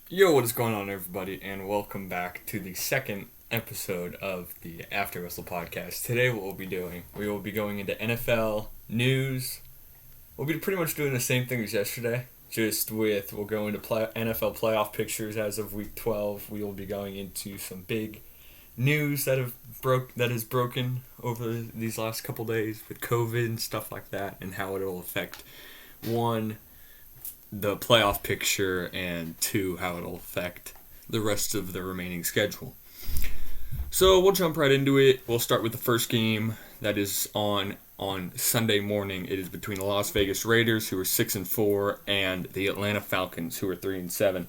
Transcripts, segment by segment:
Yo, what is going on, everybody, and welcome back to the second episode of the After Whistle podcast. Today, what we'll be doing, we will be going into NFL news. We'll be pretty much doing the same thing as yesterday, we'll go into NFL playoff pictures as of week 12. We will be going into some big news that has broken over these last couple days with COVID and stuff like that, and how it will affect one, the playoff picture, and two, how it'll affect the rest of the remaining schedule. So we'll jump right into it. We'll start with the first game that is on Sunday morning. It is between the Las Vegas Raiders, who are 6-4, and the Atlanta Falcons, who are 3-7.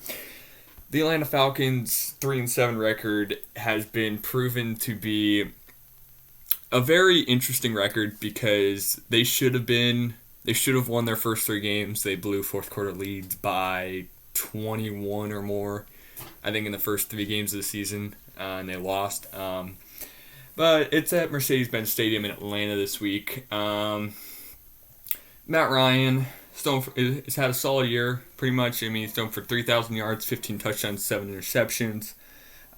The Atlanta Falcons' 3-7 record has been proven to be a very interesting record because they should have won their first three games. They blew fourth quarter leads by 21 or more, I think, in the first three games of the season, and they lost. But it's at Mercedes-Benz Stadium in Atlanta this week. Matt Ryan has had a solid year, pretty much. I mean, he's thrown for 3,000 yards, 15 touchdowns, 7 interceptions.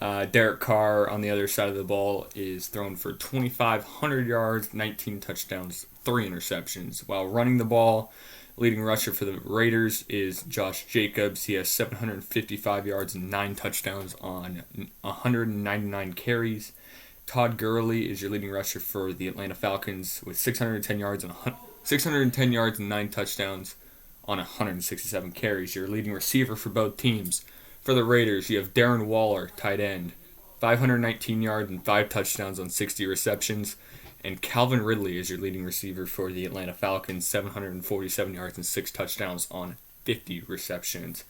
Derek Carr, on the other side of the ball, is thrown for 2,500 yards, 19 touchdowns, 3 interceptions. While running the ball, leading rusher for the Raiders is Josh Jacobs. He has 755 yards and 9 touchdowns on 199 carries. Todd Gurley is your leading rusher for the Atlanta Falcons with 610 yards and 9 touchdowns on 167 carries. Your leading receiver for both teams. For the Raiders, you have Darren Waller, tight end, 519 yards and 5 touchdowns on 60 receptions. And Calvin Ridley is your leading receiver for the Atlanta Falcons, 747 yards and 6 touchdowns on 50 receptions.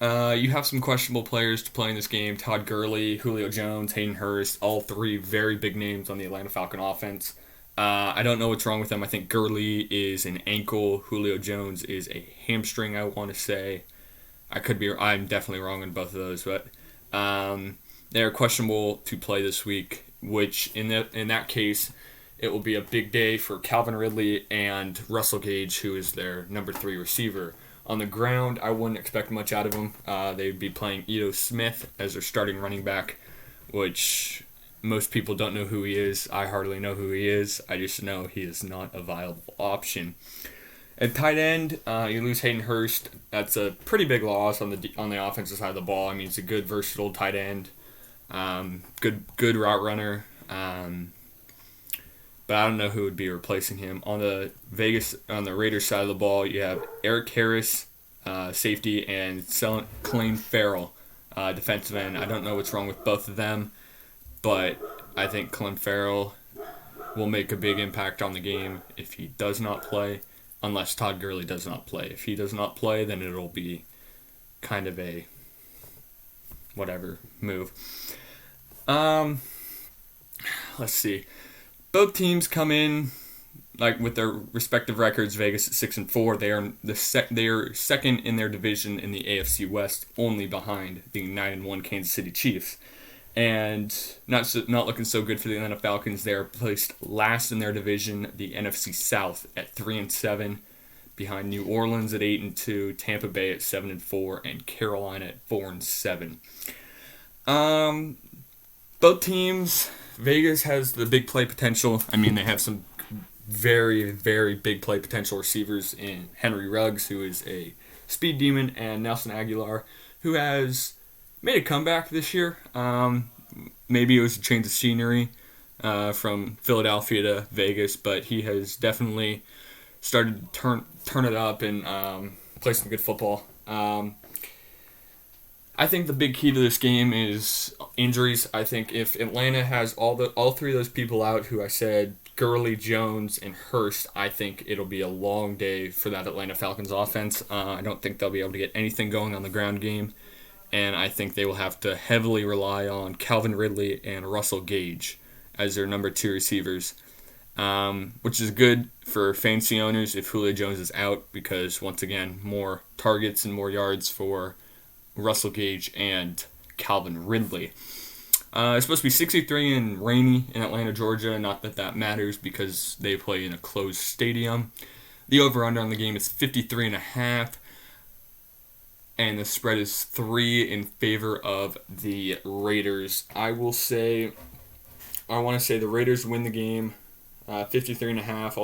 You have some questionable players to play in this game. Todd Gurley, Julio Jones, Hayden Hurst, all three very big names on the Atlanta Falcon offense. I don't know what's wrong with them. I think Gurley is an ankle. Julio Jones is a hamstring, I want to say. I'm definitely wrong on both of those, but they're questionable to play this week, which in that case, it will be a big day for Calvin Ridley and Russell Gage, who is their number 3 receiver. On the ground, I wouldn't expect much out of them. They'd be playing Ito Smith as their starting running back, which most people don't know who he is. I hardly know who he is. I just know he is not a viable option. At tight end, you lose Hayden Hurst. That's a pretty big loss on the offensive side of the ball. I mean, it's a good, versatile tight end, good route runner. But I don't know who would be replacing him. On the Raiders side of the ball, you have Eric Harris, safety, and Clelin Ferrell, defensive end. I don't know what's wrong with both of them, but I think Clelin Ferrell will make a big impact on the game if he does not play. Unless Todd Gurley does not play. If he does not play, then it'll be kind of a whatever move. Let's see. Both teams come in with their respective records. Vegas at 6-4. They are second in their division in the AFC West, only behind the 9-1 Kansas City Chiefs. And not looking so good for the Atlanta Falcons. They are placed last in their division, the NFC South, at 3-7, behind New Orleans at 8-2, Tampa Bay at 7-4, and Carolina at 4-7. Both teams, Vegas has the big play potential. I mean, they have some very, very big play potential receivers in Henry Ruggs, who is a speed demon, and Nelson Aguilar, who has made a comeback this year. Maybe it was a change of scenery from Philadelphia to Vegas, but he has definitely started to turn it up and play some good football. I think the big key to this game is injuries. I think if Atlanta has all three of those people out who I said, Gurley, Jones, and Hurst, I think it'll be a long day for that Atlanta Falcons offense. I don't think they'll be able to get anything going on the ground game. And I think they will have to heavily rely on Calvin Ridley and Russell Gage as their number 2 receivers, which is good for fantasy owners if Julio Jones is out because, once again, more targets and more yards for Russell Gage and Calvin Ridley. It's supposed to be 63 and rainy in Atlanta, Georgia. Not that matters because they play in a closed stadium. The over-under on the game is 53.5. and the spread is 3 in favor of the Raiders. I want to say the Raiders win the game, 53.5.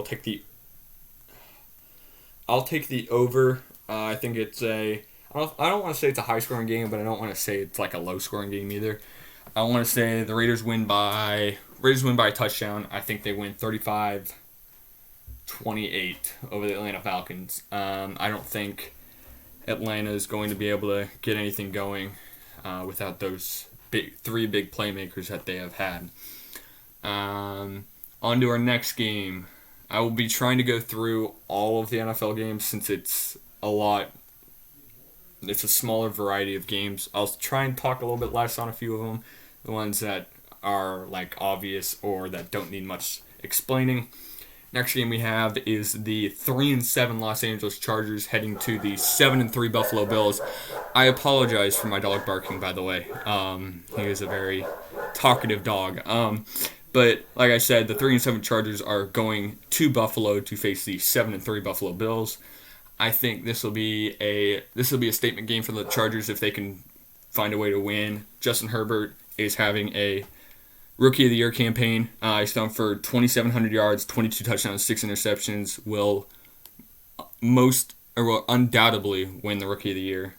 I'll take the over. I think it's I don't want to say it's a high scoring game, but I don't want to say it's like a low scoring game either. I want to say the Raiders win by a touchdown. I think they win 35-28 over the Atlanta Falcons. I don't think Atlanta is going to be able to get anything going without those three big playmakers that they have had. On to our next game. I will be trying to go through all of the NFL games since it's a smaller variety of games. I'll try and talk a little bit less on a few of them, the ones that are like obvious or that don't need much explaining. Next game we have is the 3-7 Los Angeles Chargers heading to the 7-3 Buffalo Bills. I apologize for my dog barking, by the way. He is a very talkative dog. But like I said, the 3-7 Chargers are going to Buffalo to face the 7-3 Buffalo Bills. I think this will be a statement game for the Chargers if they can find a way to win. Justin Herbert is having a Rookie of the Year campaign. He's thrown for 2,700 yards, 22 touchdowns, 6 interceptions. Will undoubtedly win the Rookie of the Year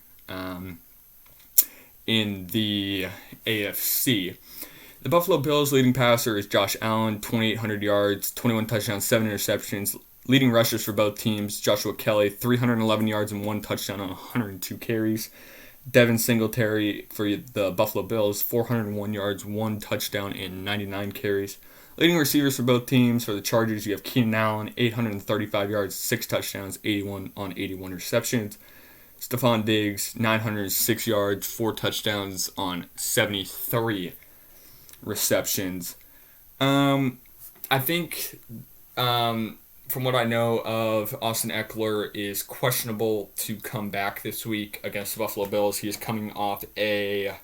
in the AFC. The Buffalo Bills' leading passer is Josh Allen, 2,800 yards, 21 touchdowns, 7 interceptions. Leading rushers for both teams, Joshua Kelly, 311 yards and 1 touchdown on 102 carries. Devin Singletary for the Buffalo Bills, 401 yards, 1 touchdown, and 99 carries. Leading receivers for both teams, for the Chargers, you have Keenan Allen, 835 yards, 6 touchdowns, 81 on 81 receptions. Stephon Diggs, 906 yards, 4 touchdowns on 73 receptions. I think from what I know of, Austin Eckler is questionable to come back this week against the Buffalo Bills. He is coming off a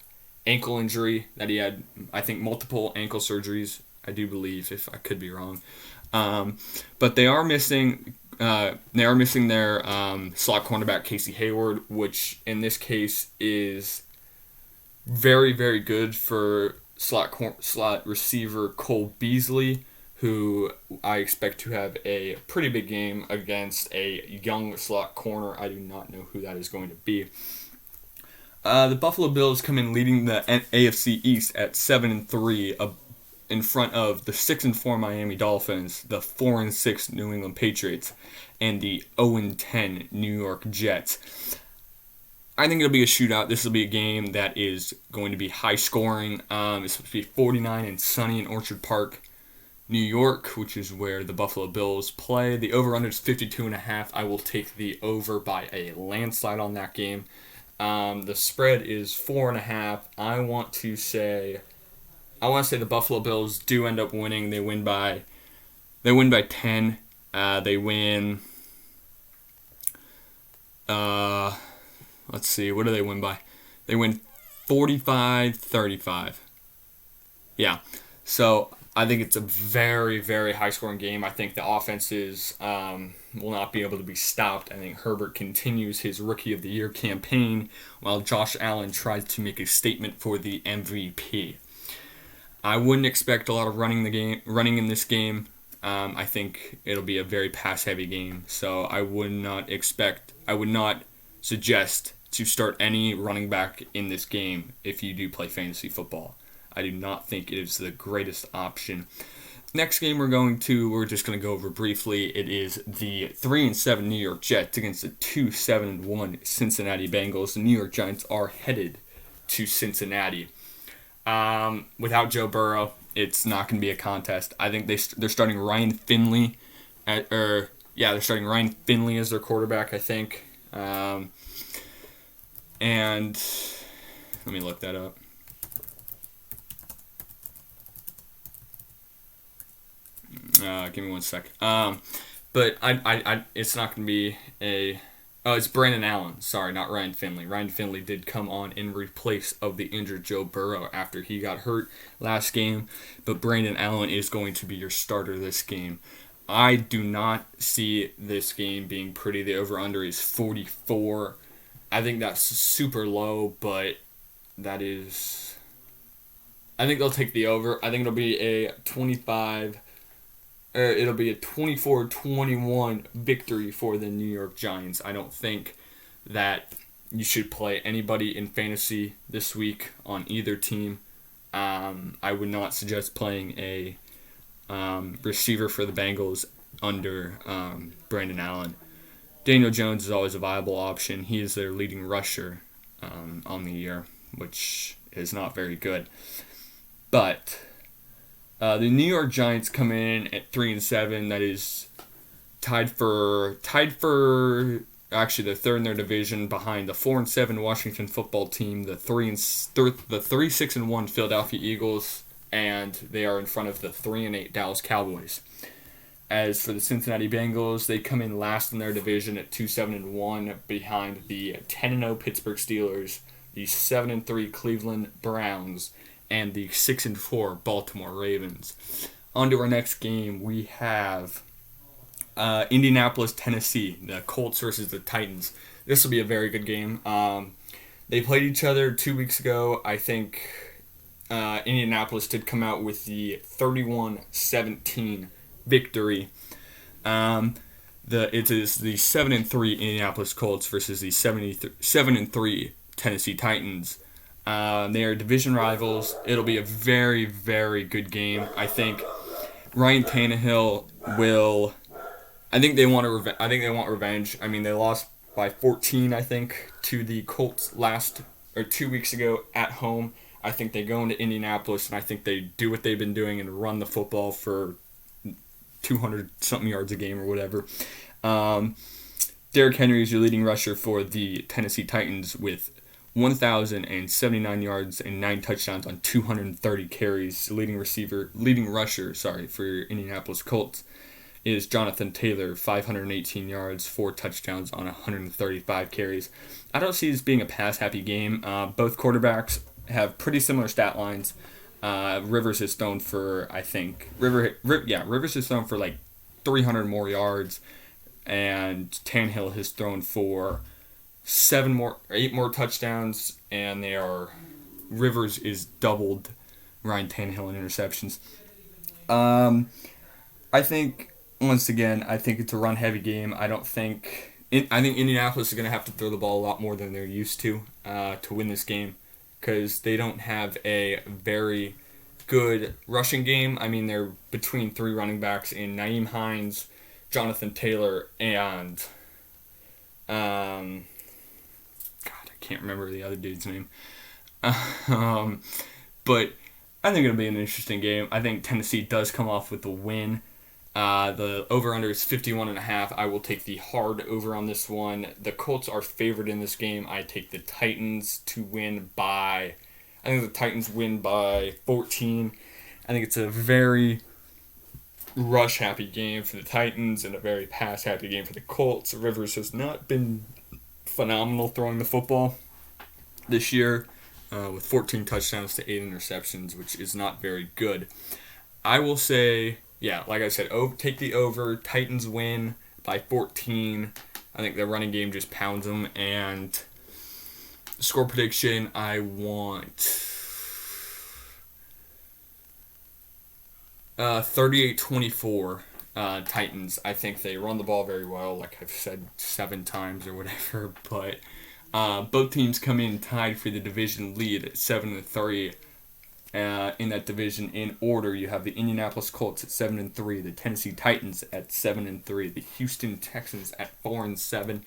ankle injury that he had, I think, multiple ankle surgeries, I do believe, if I could be wrong. But they are missing their slot cornerback Casey Hayward, which in this case is very, very good for slot receiver Cole Beasley, who I expect to have a pretty big game against a young slot corner. I do not know who that is going to be. The Buffalo Bills come in leading the AFC East at 7-3, in front of the 6-4 Miami Dolphins, the 4-6 New England Patriots, and the 0-10 New York Jets. I think it'll be a shootout. This will be a game that is going to be high scoring. It's supposed to be 49 and sunny in Orchard Park, New York, which is where the Buffalo Bills play. The over-under is 52.5. I will take the over by a landslide on that game. The spread is 4.5. I want to say the Buffalo Bills do end up winning. They win by 10. They win. Let's see. What do they win by? They win 45-35. Yeah. So I think it's a very, very high-scoring game. I think the offenses will not be able to be stopped. I think Herbert continues his Rookie of the Year campaign while Josh Allen tries to make a statement for the MVP. I wouldn't expect a lot of running in this game. I think it'll be a very pass-heavy game. So I would not suggest to start any running back in this game if you do play fantasy football. I do not think it is the greatest option. Next game we're just going to go over briefly. It is the 3-7 New York Jets against the 2-7-1 Cincinnati Bengals. The New York Giants are headed to Cincinnati. Without Joe Burrow, it's not going to be a contest. I think they're starting Ryan Finley they're starting Ryan Finley as their quarterback, I think. And let me look that up. Give me 1 sec. But it's not going to be it's Brandon Allen. Sorry, not Ryan Finley. Ryan Finley did come on in replace of the injured Joe Burrow after he got hurt last game. But Brandon Allen is going to be your starter this game. I do not see this game being pretty. The over-under is 44. I think that's super low, but that is... I think they'll take the over. I think it'll be a 24-21 victory for the New York Giants. I don't think that you should play anybody in fantasy this week on either team. I would not suggest playing a receiver for the Bengals under Brandon Allen. Daniel Jones is always a viable option. He is their leading rusher on the year, which is not very good. But the New York Giants come in at 3-7. That is tied for actually the third in their division behind the 4-7 Washington football team, the 3-6-1 Philadelphia Eagles, and they are in front of the 3-8 Dallas Cowboys. As for the Cincinnati Bengals, they come in last in their division at 2-7-1 behind the 10-0 Pittsburgh Steelers, the 7-3 Cleveland Browns, and the 6-4 Baltimore Ravens. On to our next game, we have Indianapolis, Tennessee, the Colts versus the Titans. This will be a very good game. They played each other 2 weeks ago. I think Indianapolis did come out with the 31-17 victory. It is the 7-3 Indianapolis Colts versus the 7-3 Tennessee Titans. They are division rivals. It'll be a very, very good game. I think Ryan Tannehill will. I think they want revenge. I mean, they lost by 14, I think, to the Colts 2 weeks ago at home. I think they go into Indianapolis, and I think they do what they've been doing and run the football for 200-something yards a game or whatever. Derrick Henry is your leading rusher for the Tennessee Titans with 1,079 yards and 9 touchdowns on 230 carries. Leading rusher for your Indianapolis Colts is Jonathan Taylor, 518 yards, 4 touchdowns on 135 carries. I don't see this being a pass-happy game. Both quarterbacks have pretty similar stat lines. Rivers has thrown for, I think, Rivers has thrown for like 300 more yards, and Tannehill has thrown for 8 more touchdowns, and Rivers is doubled Ryan Tannehill in interceptions. I think, once again, it's a run-heavy game. I think Indianapolis is going to have to throw the ball a lot more than they're used to win this game, because they don't have a very good rushing game. I mean, they're between 3 running backs in Nyheim Hines, Jonathan Taylor, and I can't remember the other dude's name. But I think it'll be an interesting game. I think Tennessee does come off with the win. The over-under is 51.5. I will take the hard over on this one. The Colts are favored in this game. I take the Titans to win by... I think the Titans win by 14. I think it's a very rush-happy game for the Titans and a very pass-happy game for the Colts. Rivers has not been phenomenal throwing the football this year with 14 touchdowns to 8 interceptions, which is not very good. I will say... Yeah, like I said, take the over. Titans win by 14. I think the running game just pounds them. And score prediction, I want 38-24 Titans. I think they run the ball very well, like I've said 7 times or whatever. But both teams come in tied for the division lead at 7-3. In that division in order, you have the Indianapolis Colts at 7-3, the Tennessee Titans at 7-3, the Houston Texans at 4-7,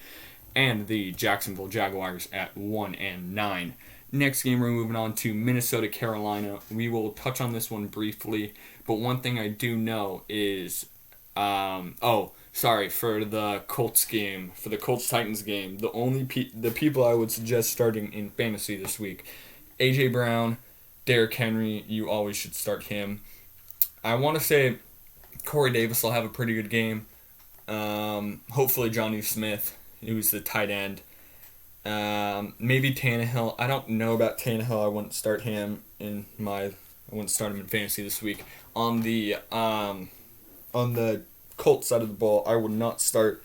and the Jacksonville Jaguars at 1-9. Next game, we're moving on to Minnesota, Carolina. We will touch on this one briefly, but one thing I do know is, for the Colts game, for the Colts Titans game, the people I would suggest starting in fantasy this week, A.J. Brown, Derrick Henry, you always should start him. I want to say Corey Davis will have a pretty good game. Hopefully Johnny Smith, who's the tight end. Maybe Tannehill. I don't know about Tannehill. I wouldn't start him in fantasy this week. On the Colts side of the ball, I would not start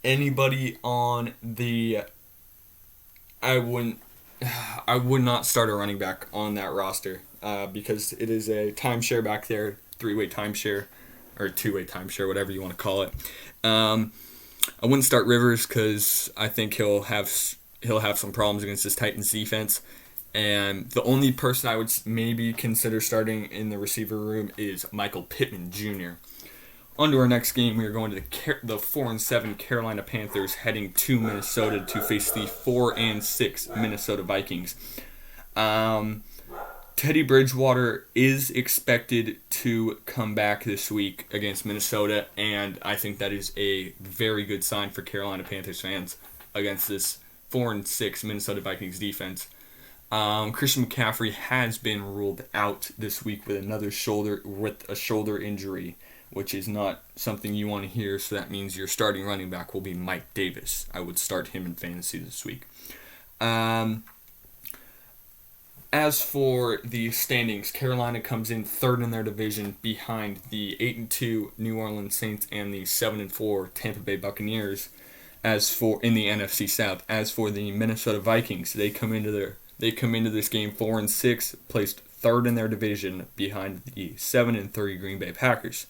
anybody on the I wouldn't. I would not start a running back on that roster because it is a timeshare back there, three-way timeshare or two-way timeshare, whatever you want to call it. I wouldn't start Rivers because I think he'll have some problems against this Titans defense. And the only person I would maybe consider starting in the receiver room is Michael Pittman Jr. On to our next game, we are going to the 4-7 Carolina Panthers heading to Minnesota to face the 4-6 Minnesota Vikings. Teddy Bridgewater is expected to come back this week against Minnesota, and I think that is a very good sign for Carolina Panthers fans against this 4-6 Minnesota Vikings defense. Christian McCaffrey has been ruled out this week with a shoulder injury, which is not something you want to hear, so that means your starting running back will be Mike Davis. I would start him in fantasy this week. As for the standings, Carolina comes in third in their division behind the 8-2 New Orleans Saints and the 7-4 Tampa Bay Buccaneers. As for in the NFC South, as for the Minnesota Vikings, they come into this game 4-6, placed third in their division behind the 7-3 Green Bay Packers,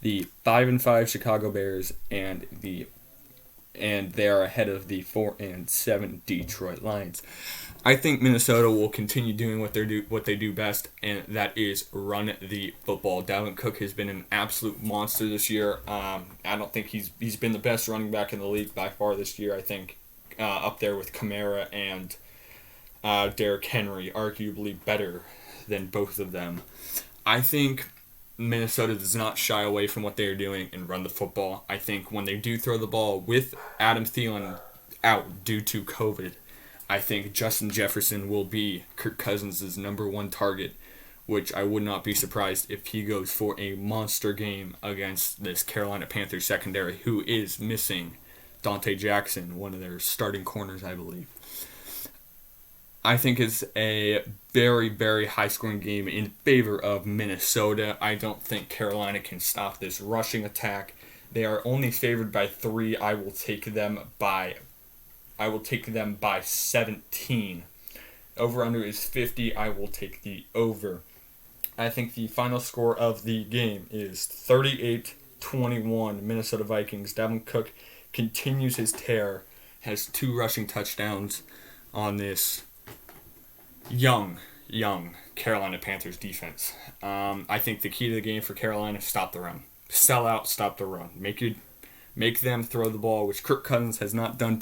the 5-5 Chicago Bears, and they are ahead of the 4-7 Detroit Lions. I think Minnesota will continue doing what they do best, and that is run the football. Dalvin Cook has been an absolute monster this year. I don't think he's been the best running back in the league by far this year. I think up there with Kamara and Derrick Henry, arguably better than both of them. I think Minnesota does not shy away from what they are doing and run the football. I think when they do throw the ball with Adam Thielen out due to COVID, I think Justin Jefferson will be Kirk Cousins' number one target, which I would not be surprised if he goes for a monster game against this Carolina Panthers secondary, who is missing Dante Jackson, one of their starting corners, I believe. I think it's a very, very high-scoring game in favor of Minnesota. I don't think Carolina can stop this rushing attack. They are only favored by 3. I will take them by 17. Over-under is 50. I will take the over. I think the final score of the game is 38-21 Minnesota Vikings. Dalvin Cook continues his tear, has 2 rushing touchdowns on this young Carolina Panthers defense. I think the key to the game for Carolina, stop the run. Sell out, stop the run. Make them throw the ball, which Kirk Cousins has done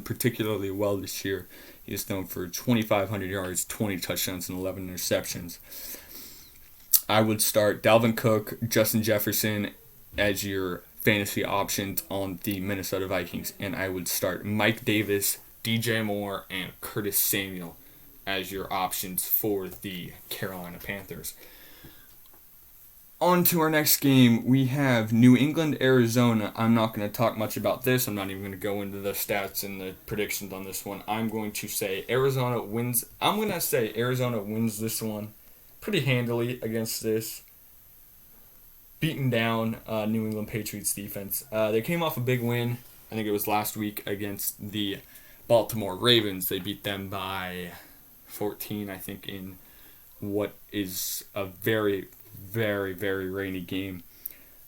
particularly well this year. He is thrown for 2,500 yards, 20 touchdowns, and 11 interceptions. I would start Dalvin Cook, Justin Jefferson as your fantasy options on the Minnesota Vikings, and I would start Mike Davis, DJ Moore, and Curtis Samuel as your options for the Carolina Panthers. On to our next game, we have New England, Arizona. I'm not going to talk much about this. I'm not even going to go into the stats and the predictions on this one. I'm going to say Arizona wins. I'm going to say Arizona wins this one pretty handily against this beaten down New England Patriots defense. They came off a big win. I think it was last week against the Baltimore Ravens. They beat them by 14, I think, in what is a very, very, very rainy game.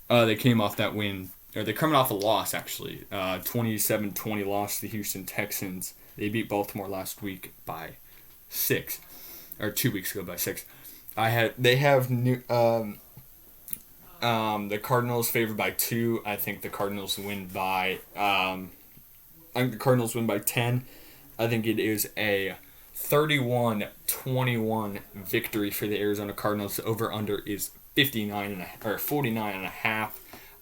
They came off that win, or they're coming off a loss, actually. 27-20 loss to the Houston Texans. They beat Baltimore last week by 6, or 2 weeks ago by 6. They have the Cardinals favored by 2. I think the Cardinals win by 10. I think it is a 31-21 victory for the Arizona Cardinals. The over-under is 49.5.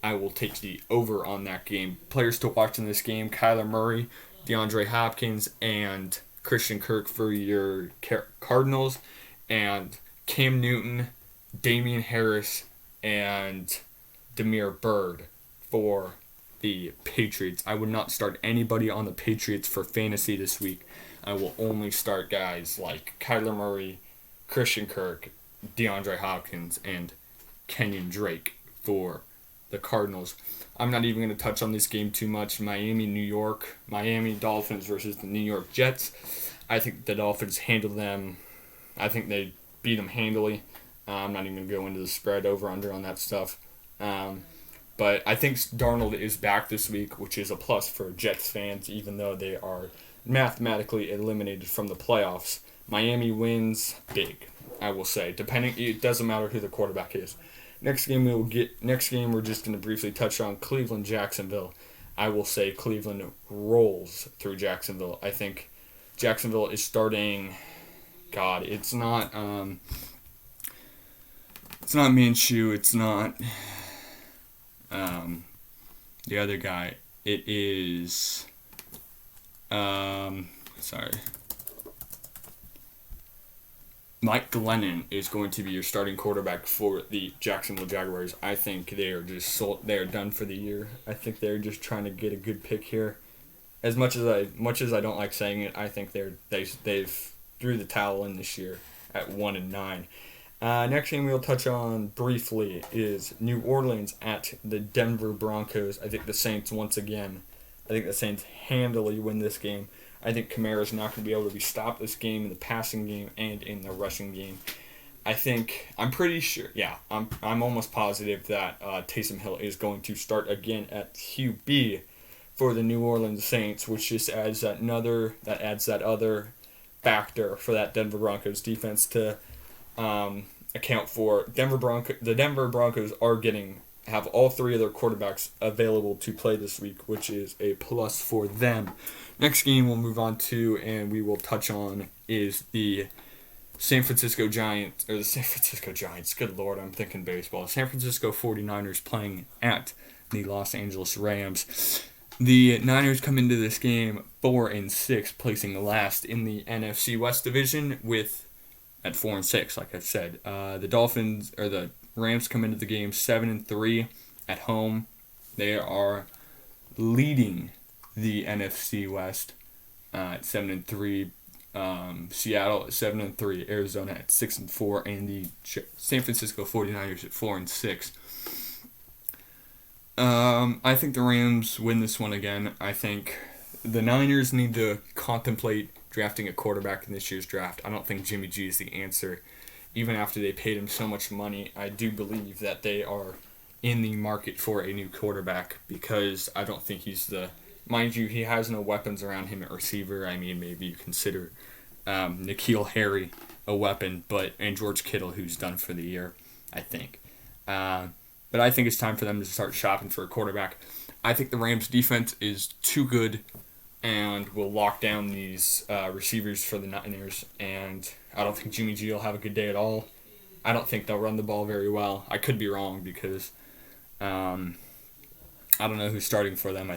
I will take the over on that game. Players to watch in this game: Kyler Murray, DeAndre Hopkins, and Christian Kirk for your Cardinals, and Cam Newton, Damian Harris, and Damiere Byrd for the Patriots. I would not start anybody on the Patriots for fantasy this week. I will only start guys like Kyler Murray, Christian Kirk, DeAndre Hopkins, and Kenyon Drake for the Cardinals. I'm not even going to touch on this game too much. Miami, New York. Miami Dolphins versus the New York Jets. I think the Dolphins handled them. I think they beat them handily. I'm not even going to go into the spread over-under on that stuff. But I think Darnold is back this week, which is a plus for Jets fans, even though they are mathematically eliminated from the playoffs. Miami wins big, I will say. It doesn't matter who the quarterback is. Next game we're just going to briefly touch on Cleveland, Jacksonville. I will say Cleveland rolls through Jacksonville. I think Jacksonville is starting. God, it's not Minshew. It's not the other guy. It is Mike Glennon is going to be your starting quarterback for the Jacksonville Jaguars. I think they are they are done for the year. I think they're just trying to get a good pick here. As much as I don't like saying it, I think they've threw the towel in this year at 1-9. Next game we'll touch on briefly is New Orleans at the Denver Broncos. I think the Saints handily win this game. I think Kamara's not going to be able to be stopped this game in the passing game and in the rushing game. I'm pretty sure, I'm almost positive that Taysom Hill is going to start again at QB for the New Orleans Saints, which just adds that other factor for that Denver Broncos defense to account for. The Denver Broncos have all three of their quarterbacks available to play this week, which is a plus for them. Next game we'll move on to and we will touch on is the San Francisco Giants. Good Lord, I'm thinking baseball. San Francisco 49ers playing at the Los Angeles Rams. The Niners come into this game 4-6, placing last in the NFC West division at 4-6, like I said. The Rams come into the game 7-3 at home. They are leading the NFC West at 7-3. Seattle at 7-3. Arizona at 6-4, and the San Francisco 49ers at 4-6. I think the Rams win this one again. I think the Niners need to contemplate drafting a quarterback in this year's draft. I don't think Jimmy G is the answer. Even after they paid him so much money, I do believe that they are in the market for a new quarterback because I don't think he's mind you, he has no weapons around him at receiver. I mean, maybe you consider N'Keal Harry a weapon, and George Kittle, who's done for the year, I think. But I think it's time for them to start shopping for a quarterback. I think the Rams' defense is too good and will lock down these receivers for the Niners. And I don't think Jimmy G will have a good day at all. I don't think they'll run the ball very well. I could be wrong because I don't know who's starting for them. I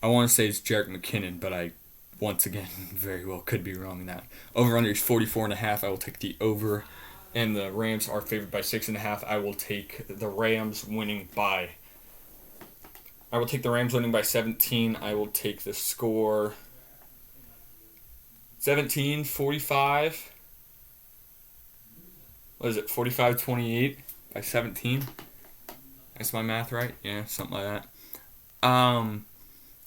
want to say it's Jerick McKinnon, but I, once again, very well could be wrong in that. Over-under is 44.5. I will take the over. And the Rams are favored by 6.5. I will take the Rams winning by 17. I will take the score 17-45. What is it? 45-28 by 17. Is my math right? Yeah, something like that.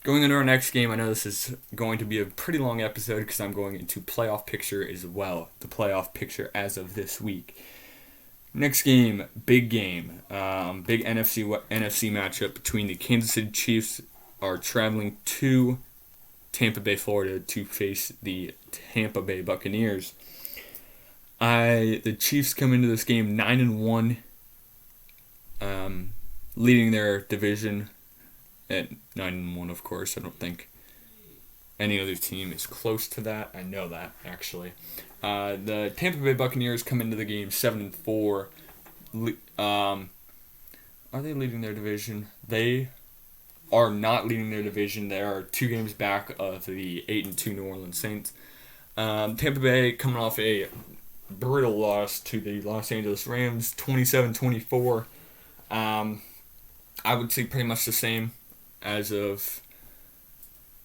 Going into our next game, I know this is going to be a pretty long episode because I'm going into playoff picture as well. The playoff picture as of this week. Next game, big game. Big NFC matchup between the Kansas City Chiefs are traveling to Tampa Bay, Florida to face the Tampa Bay Buccaneers. The Chiefs come into this game 9-1, leading their division at 9-1, of course. I don't think any other team is close to that. I know that, actually. The Tampa Bay Buccaneers come into the game 7-4. Are they leading their division? They are not leading their division. They are 2 games back of the 8-2 New Orleans Saints. Tampa Bay coming off a brutal loss to the Los Angeles Rams, 27-24. I would say pretty much the same as of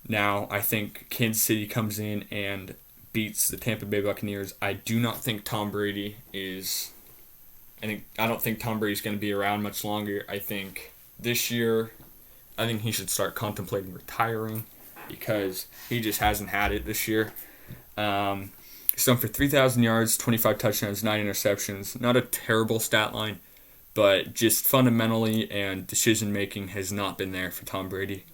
now. I think Kansas City comes in and beats the Tampa Bay Buccaneers. I do not think Tom Brady is I don't think Tom Brady's going to be around much longer. I think this year, I think he should start contemplating retiring because he just hasn't had it this year. He's thrown for 3,000 yards, 25 touchdowns, 9 interceptions. Not a terrible stat line, but just fundamentally and decision-making has not been there for Tom Brady.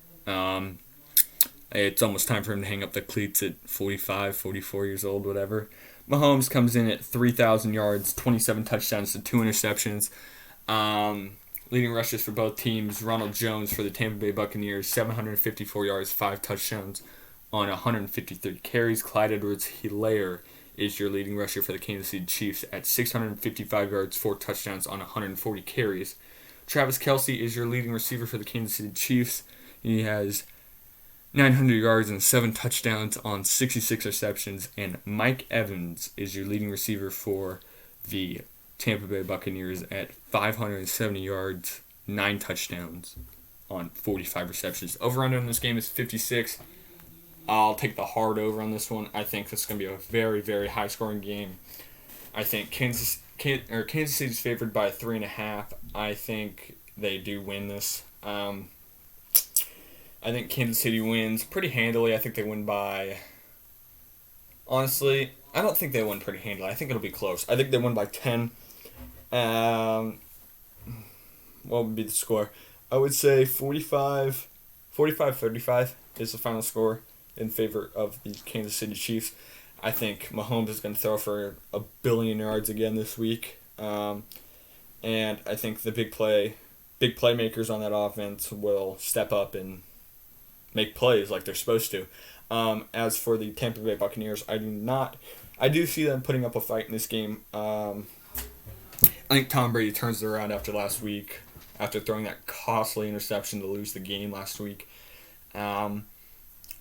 It's almost time for him to hang up the cleats at 45, 44 years old, whatever. Mahomes comes in at 3,000 yards, 27 touchdowns to 2 interceptions. Leading rushers for both teams, Ronald Jones for the Tampa Bay Buccaneers, 754 yards, 5 touchdowns on 153 carries. Clyde Edwards-Helaire is your leading rusher for the Kansas City Chiefs at 655 yards, 4 touchdowns on 140 carries. Travis Kelce is your leading receiver for the Kansas City Chiefs. He has 900 yards and 7 touchdowns on 66 receptions. And Mike Evans is your leading receiver for the Tampa Bay Buccaneers at 570 yards, 9 touchdowns on 45 receptions. Over-under in this game is 56. I'll take the hard over on this one. I think this is going to be a very, very high-scoring game. I think Kansas City is favored by 3.5. I think they do win this. I think Kansas City wins pretty handily. I think they win by... Honestly, I don't think they win pretty handily. I think it'll be close. I think they win by 10. What would be the score? I would say 45-35 is the final score in favor of the Kansas City Chiefs. I think Mahomes is going to throw for 1 billion yards again this week. And I think the big playmakers on that offense will step up and make plays like they're supposed to. As for the Tampa Bay Buccaneers, I do see them putting up a fight in this game. I think Tom Brady turns it around after last week, after throwing that costly interception to lose the game last week. I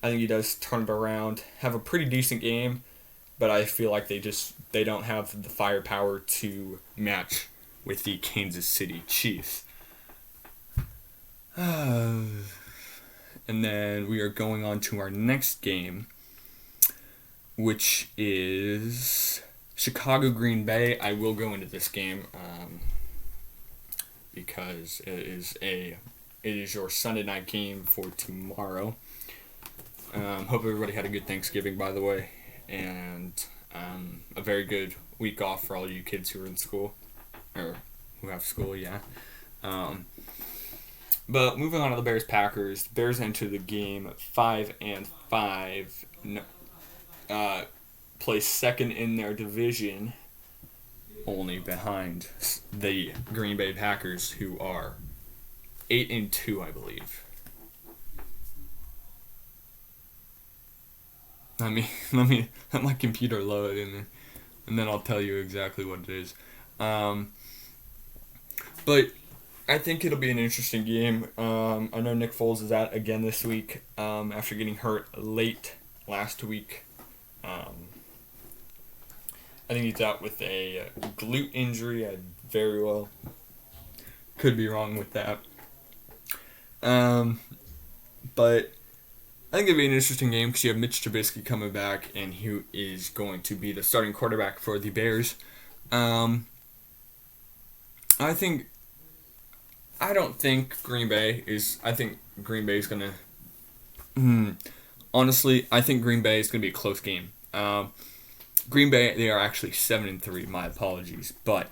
think he does turn it around, have a pretty decent game, but I feel like they don't have the firepower to match with the Kansas City Chiefs. And then we are going on to our next game, which is Chicago Green Bay. I will go into this game because it is your Sunday night game for tomorrow. Hope everybody had a good Thanksgiving, by the way, and a very good week off for all you kids who are in school, or who have school, yeah. But moving on to the Bears-Packers. Bears enter the game 5-5, place second in their division, only behind the Green Bay Packers, who are 8-2, I believe. Let me let my computer load and then I'll tell you exactly what it is. But I think it'll be an interesting game. I know Nick Foles is out again this week after getting hurt late last week. I think he's out with a glute injury. I very well could be wrong with that. But I think it'll be an interesting game because you have Mitch Trubisky coming back, and who is going to be the starting quarterback for the Bears. I think Green Bay is going to... honestly, I think Green Bay is going to be a close game. Green Bay, they are actually 7-3. My apologies. But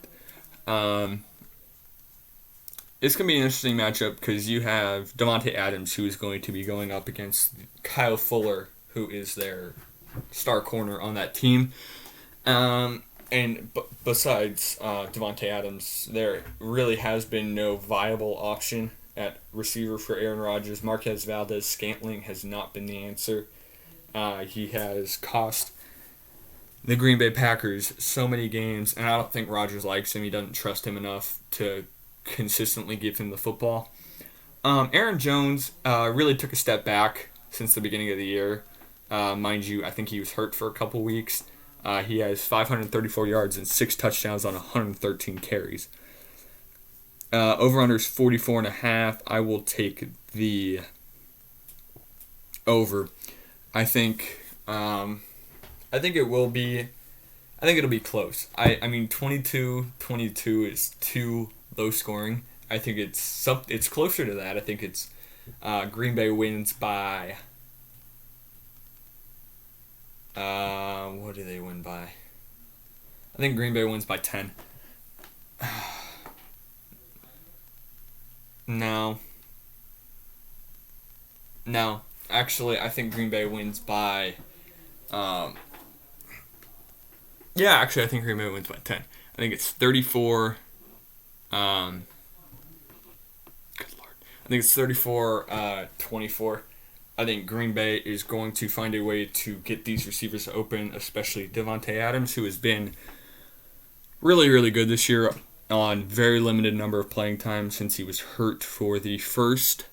it's going to be an interesting matchup because you have Davante Adams, who is going to be going up against Kyle Fuller, who is their star corner on that team. And besides Davante Adams, there really has been no viable option at receiver for Aaron Rodgers. Marquez Valdes-Scantling has not been the answer. He has cost the Green Bay Packers so many games, and I don't think Rodgers likes him. He doesn't trust him enough to consistently give him the football. Aaron Jones really took a step back since the beginning of the year. Mind you, I think he was hurt for a couple weeks. He has 534 yards and 6 touchdowns on 113 carries. Over-under is 44.5. I will take the over. I think it will be I think it'll be close. I mean 22-22 is too low scoring. I think it's closer to that. I think it's Green Bay wins by what do they win by? I think Green Bay wins by 10. No. No. Actually, I think Green Bay wins by yeah, actually I think Green Bay wins by 10. I think it's 34 good lord. I think it's 34-24. I think Green Bay is going to find a way to get these receivers open, especially Devontae Adams, who has been really, really good this year on very limited number of playing time since he was hurt for the first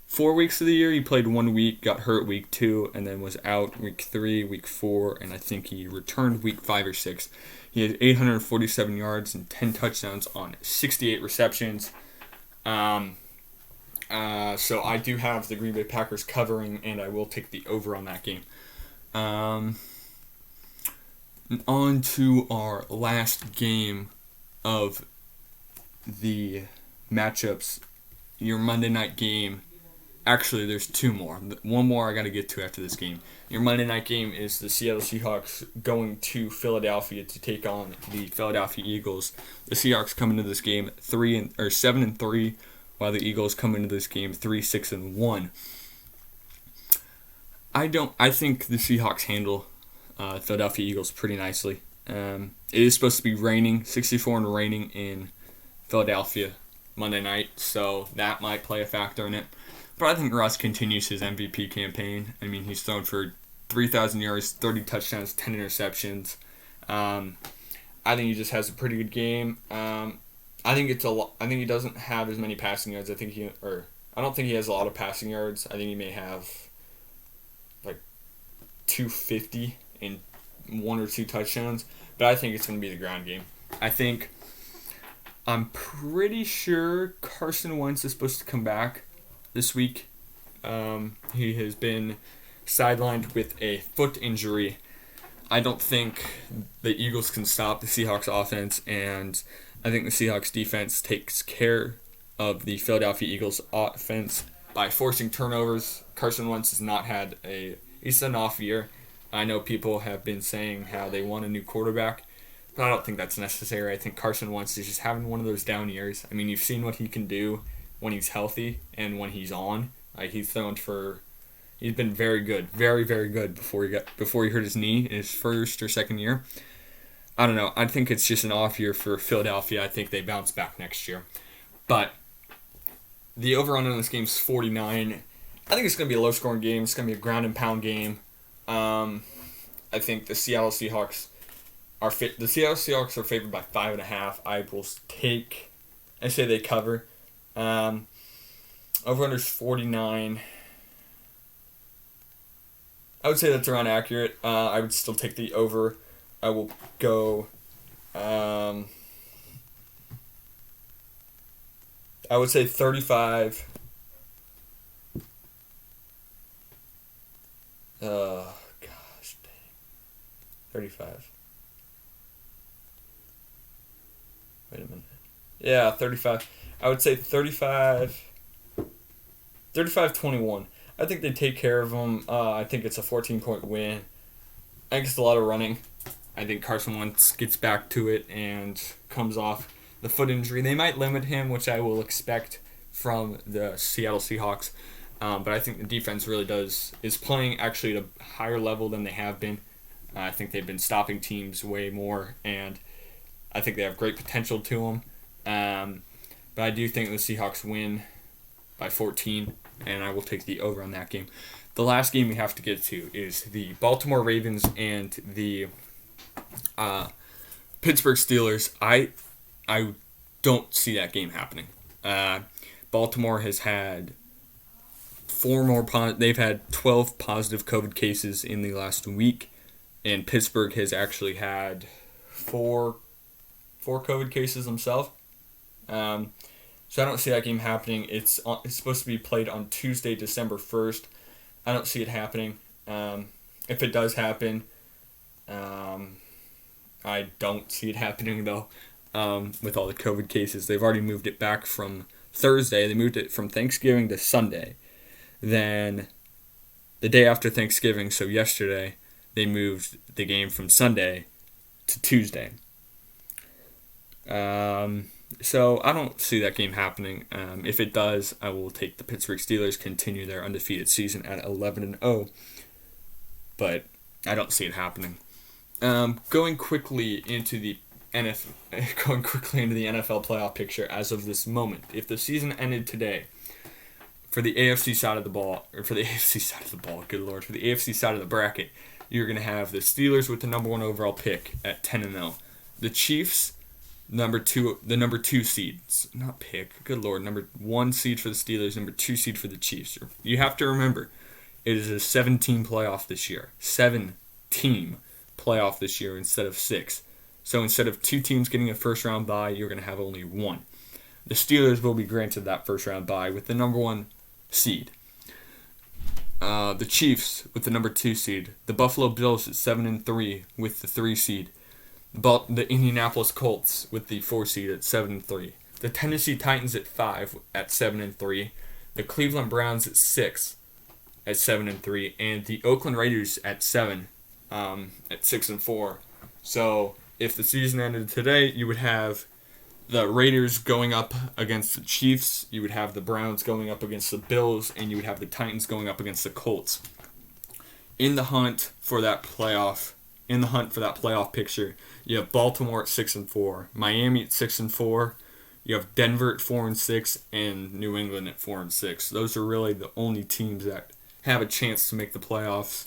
4 weeks of the year. He played 1 week, got hurt week 2, and then was out week 3, week 4, and I think he returned week 5 or 6. He had 847 yards and 10 touchdowns on 68 receptions. So I do have the Green Bay Packers covering, and I will take the over on that game. On to our last game of the matchups. Your Monday night game. Actually, there's 2 more. One more I got to get to after this game. Your Monday night game is the Seattle Seahawks going to Philadelphia to take on the Philadelphia Eagles. The Seahawks come into this game 7-3, while the Eagles come into this game 3-6-1. I think the Seahawks handle Philadelphia Eagles pretty nicely. It is supposed to be raining, 64 and raining in Philadelphia Monday night, so that might play a factor in it. But I think Russ continues his MVP campaign. I mean, he's thrown for 3,000 yards, 30 touchdowns, 10 interceptions. I think he just has a pretty good game. I think he doesn't have as many passing yards. I don't think he has a lot of passing yards. I think he may have like 250 and 1 or 2 touchdowns. But I think it's going to be the ground game. I'm pretty sure Carson Wentz is supposed to come back this week. He has been sidelined with a foot injury. I don't think the Eagles can stop the Seahawks offense, and I think the Seahawks defense takes care of the Philadelphia Eagles offense by forcing turnovers. Carson Wentz has not had he's an off year. I know people have been saying how they want a new quarterback, but I don't think that's necessary. I think Carson Wentz is just having one of those down years. I mean, you've seen what he can do when he's healthy and when he's on. Like, he's been very good, very, very good before he hurt his knee in his first or second year. I don't know. I think it's just an off year for Philadelphia. I think they bounce back next year. But the over-under in this game is 49. I think it's going to be a low-scoring game. It's going to be a ground-and-pound game. I think the Seattle Seahawks are favored by 5.5. I say they cover. Over-under is 49. I would say that's around accurate. I would still take the over. I will go. I would say 35. Oh, gosh dang. 35. Wait a minute. Yeah, 35. I would say 35. 35-21. I think they take care of them. I think it's a 14-point win. I think it's a lot of running. I think Carson Wentz gets back to it and comes off the foot injury. They might limit him, which I will expect from the Seattle Seahawks. But I think the defense really is playing actually at a higher level than they have been. I think they've been stopping teams way more, and I think they have great potential to them. But I do think the Seahawks win by 14, and I will take the over on that game. The last game we have to get to is the Baltimore Ravens and the Pittsburgh Steelers. I don't see that game happening. Baltimore has had they've had 12 positive COVID cases in the last week, and Pittsburgh has actually had four COVID cases themselves. So I don't see that game happening. It's supposed to be played on Tuesday, December 1st. I don't see it happening. If it does happen, I don't see it happening, though, with all the COVID cases. They've already moved it back from Thursday. They moved it from Thanksgiving to Sunday. Then the day after Thanksgiving, so yesterday, they moved the game from Sunday to Tuesday. So I don't see that game happening. If it does, I will take the Pittsburgh Steelers, continue their undefeated season at 11-0. But I don't see it happening. Going quickly into the NFL playoff picture as of this moment. If the season ended today, for the AFC side of the ball, good lord, for the AFC side of the bracket, you're going to have the Steelers with the number 1 overall pick at 10-0. The Chiefs, the number 2 seeds, not pick, good lord, number 1 seed for the Steelers, number 2 seed for the Chiefs. You have to remember, it is a 7-team playoff this year. 7-team playoff this year instead of 6. So instead of 2 teams getting a first-round bye, you're going to have only 1. The Steelers will be granted that first-round bye with the number 1 seed. The Chiefs with the number 2 seed. The Buffalo Bills at 7-3 with the 3 seed. The Indianapolis Colts with the 4 seed at 7-3. The Tennessee Titans at 5 at 7-3. The Cleveland Browns at 6 at 7-3, and the Oakland Raiders at 7 at 6-4. So if the season ended today, you would have the Raiders going up against the Chiefs, you would have the Browns going up against the Bills, and you would have the Titans going up against the Colts. In the hunt for that playoff picture, you have Baltimore at 6-4, Miami at 6-4, you have Denver at 4-6, and New England at 4-6. Those are really the only teams that have a chance to make the playoffs.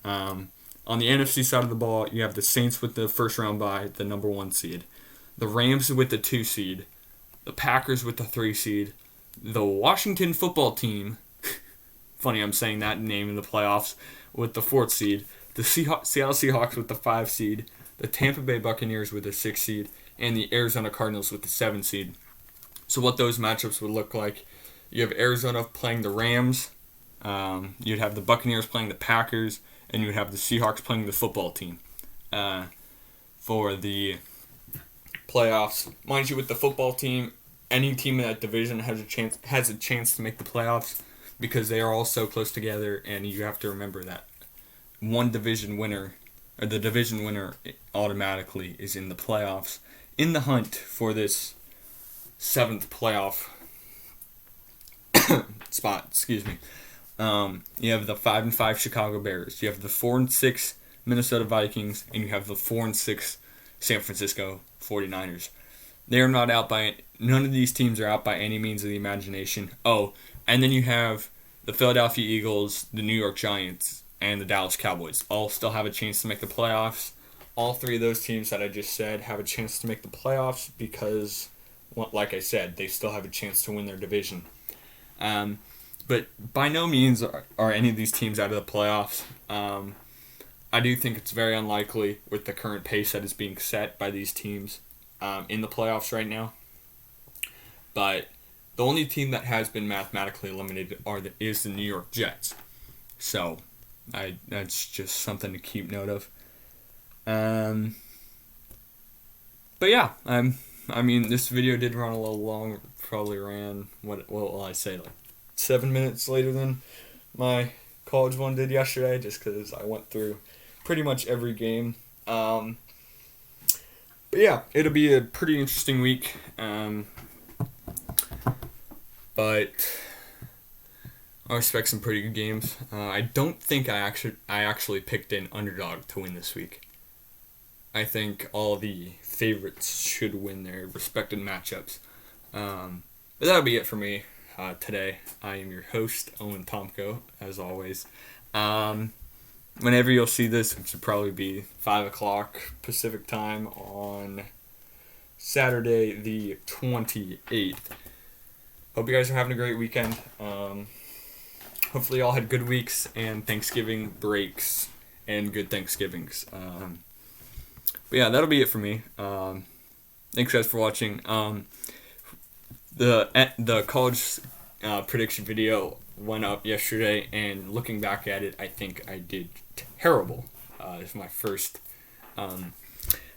On the NFC side of the ball, you have the Saints with the first round bye, the number 1 seed. The Rams with the 2 seed. The Packers with the 3 seed. The Washington football team, funny I'm saying that name in the playoffs, with the 4th seed. The Seattle Seahawks with the 5 seed. The Tampa Bay Buccaneers with the 6 seed. And the Arizona Cardinals with the 7 seed. So what those matchups would look like, you have Arizona playing the Rams. You'd have the Buccaneers playing the Packers. And you would have the Seahawks playing the football team for the playoffs. Mind you, with the football team, any team in that division has a chance to make the playoffs because they are all so close together, and you have to remember that the division winner automatically is in the playoffs. In the hunt for this 7th playoff spot, you have the 5-5 Chicago Bears. You have the 4-6 Minnesota Vikings, and you have the 4-6 San Francisco 49ers. None of these teams are out by any means of the imagination. Oh, and then you have the Philadelphia Eagles, the New York Giants, and the Dallas Cowboys. All still have a chance to make the playoffs. All 3 of those teams that I just said have a chance to make the playoffs because, like I said, they still have a chance to win their division. But by no means are any of these teams out of the playoffs. I do think it's very unlikely with the current pace that is being set by these teams in the playoffs right now. But the only team that has been mathematically eliminated is the New York Jets. So that's just something to keep note of. But yeah, I mean, this video did run a little long. Probably ran, what will I say, like 7 minutes later than my college one did yesterday, just because I went through pretty much every game. But yeah, it'll be a pretty interesting week. But I expect some pretty good games. I don't think I actually picked an underdog to win this week. I think all the favorites should win their respective matchups. But that'll be it for me today. I am your host, Owen Tomko, as always. Whenever you'll see this, which should probably be 5 o'clock Pacific time on Saturday the 28th. Hope you guys are having a great weekend. Hopefully y'all had good weeks and Thanksgiving breaks and good Thanksgivings. But yeah, that'll be it for me. Thanks guys for watching. The college prediction video went up yesterday, and looking back at it, I think I did terrible. It's my first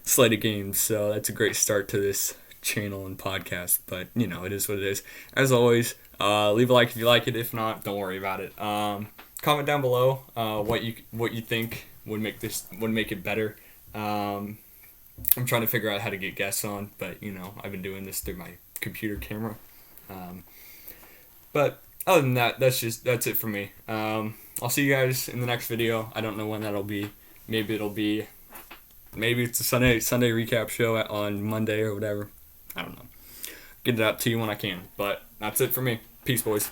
slate of games. So that's a great start to this channel and podcast. But it is what it is. As always, leave a like if you like it. If not, don't worry about it. Comment down below what you think would make it better. I'm trying to figure out how to get guests on, but I've been doing this through my computer camera. But other than that, that's it for me. I'll see you guys in the next video. I don't know when that'll be. Maybe it's a Sunday recap show on Monday or whatever. I don't know. Get it out to you when I can. But that's it for me. Peace, boys.